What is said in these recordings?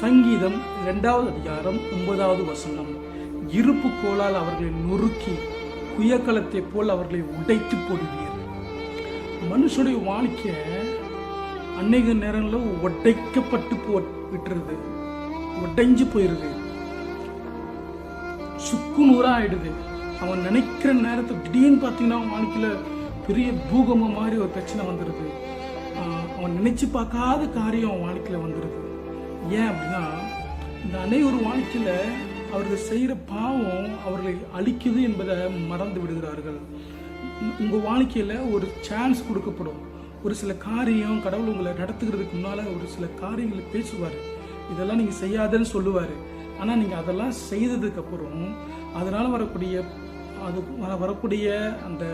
சங்கீதம் 2வது அதிகாரம் 9வது வசனம். இருப்பு கோலால் அவர்களை நொறுக்கி குயக்கலத்தை போல் அவர்களை உடைத்து போடுவீர். மனுஷனுடைய வாழ்க்கை அநேக நேரங்களில் உடைக்கப்பட்டு விட்டுருது, உடைஞ்சு போயிருது, சுக்குநூறா ஆயிடுது. அவன் நினைக்கிற நேரத்தை திடீர்னு பார்த்தீங்கன்னா அவன் வாழ்க்கையில பெரிய பூகம்பம் மாதிரி ஒரு பிரச்சனை வந்துடுது. அவன் நினைச்சு பார்க்காத காரியம் அவன் வாழ்க்கையில வந்துடுது. ஏன் அப்படின்னா, இந்த அனைவரு வாழ்க்கையில அவர்கள் செய்கிற பாவம் அவர்களை அழிக்குது என்பதை மறந்து விடுகிறார்கள். உங்க வாழ்க்கையில ஒரு சான்ஸ் கொடுக்கப்படும். ஒரு சில காரியம் கடவுள் உங்களை நடத்துகிறதுக்கு முன்னால ஒரு சில காரியங்களை பேசுவார், இதெல்லாம் நீங்க செய்யாதன்னு சொல்லுவார். ஆனால் நீங்கள் அதெல்லாம் செய்ததுக்கு அப்புறம் அதனால் வரக்கூடிய அந்த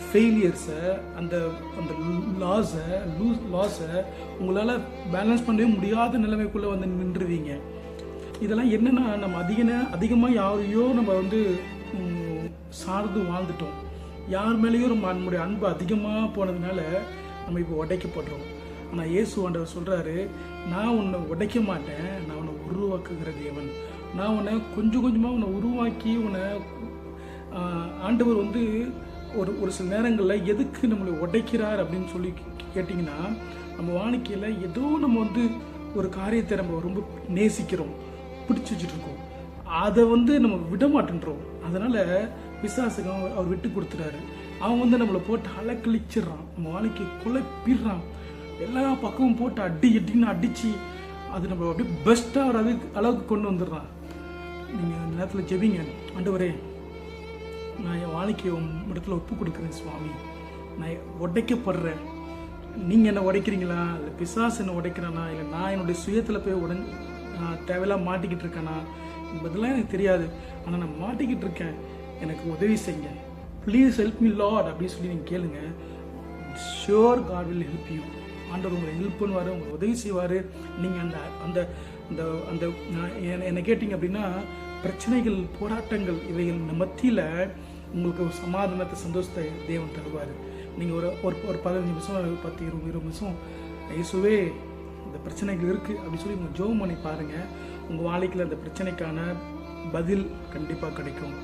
ஃபெயிலியர்ஸை, அந்த அந்த லாஸை உங்களால் பேலன்ஸ் பண்ணவே முடியாத நிலைமைக்குள்ளே வந்து நின்றுவீங்க. இதெல்லாம் என்னென்னா, நம்ம அதிகமாக யாரையோ நம்ம சார்ந்து வாழ்ந்துட்டோம். யார் மேலேயும் நம்முடைய அன்பு அதிகமாக போனதுனால நம்ம இப்போ உடைக்கப்படுறோம். ஆனால் இயேசு ஆண்டவர் சொல்கிறாரு, நான் உன்னை உடைக்க மாட்டேன், நான் உன்னை உருவாக்குகிற தேவன். நான் உன்னை கொஞ்சம் கொஞ்சமாக உன்னை உருவாக்கி உன்னை ஆண்டவர் ஒரு சில நேரங்களில் எதுக்கு நம்மளை உடைக்கிறார் அப்படின்னு சொல்லி கேட்டிங்கன்னா, நம்ம வாழ்க்கையில் ஏதோ நம்ம ஒரு காரியத்தை நம்ம ரொம்ப நேசிக்கிறோம், பிடிச்சி வச்சுட்ருக்கோம், அதை நம்ம விட மாட்டேன்றோம். அதனால் பிசாசுக்கு அவர் விட்டு கொடுத்துறாரு. அவன் நம்மளை போட்டு அலக்கழிச்சிடுறான், நம்ம வாழ்க்கையை குழப்பிடுறான், எல்லா பக்கமும் போட்டு அடின்னு அடித்து அது நம்ம அப்படியே பெஸ்ட்டாக ஒரு அளவுக்கு கொண்டு வந்துடுறான். நீங்கள் அந்த நேரத்தில் ஜெபிங்க, ஆண்டவரே நான் என் வாழ்க்கையை இடத்துல ஒப்பு கொடுக்குறேன் சுவாமி, நான் உடைக்கப்படுறேன், நீங்கள் என்னை உடைக்கிறீங்களா, இல்லை பிசாசு என்னை உடைக்கிறானா, இல்லை நான் என்னுடைய சுயத்தில் போய் தேவையில்லாம் மாட்டிக்கிட்டு இருக்கேனா என்பதெல்லாம் எனக்கு தெரியாது. ஆனால் நான் மாட்டிக்கிட்டு இருக்கேன், எனக்கு உதவி செய்யுங்க, ப்ளீஸ் ஹெல்ப் மீ லார்ட் அப்படின்னு சொல்லி நீங்கள் கேளுங்க. Sure god will help you. ஆண்டவர் உங்களை ஹெல்ப் பண்ணுவார், உங்களை உதவி செய்வார். நீங்கள் அந்த அந்த அந்த அந்த என்னை கேட்டிங்க அப்படின்னா, பிரச்சனைகள், போராட்டங்கள் இவைகள் மத்தியில் உங்களுக்கு ஒரு சமாதானத்தை, சந்தோஷத்தை தேவன் தருவார். நீங்கள் ஒரு 15 நிமிஷம் 10-20 நிமிஷம் இயேசுவே இந்த பிரச்சனைகள் இருக்குது அப்படின்னு சொல்லி உங்கள் ஜெபம் பண்ணி பாருங்கள். உங்கள் வாழ்க்கையில் அந்த பிரச்சனைக்கான பதில் கண்டிப்பாக கிடைக்கும்.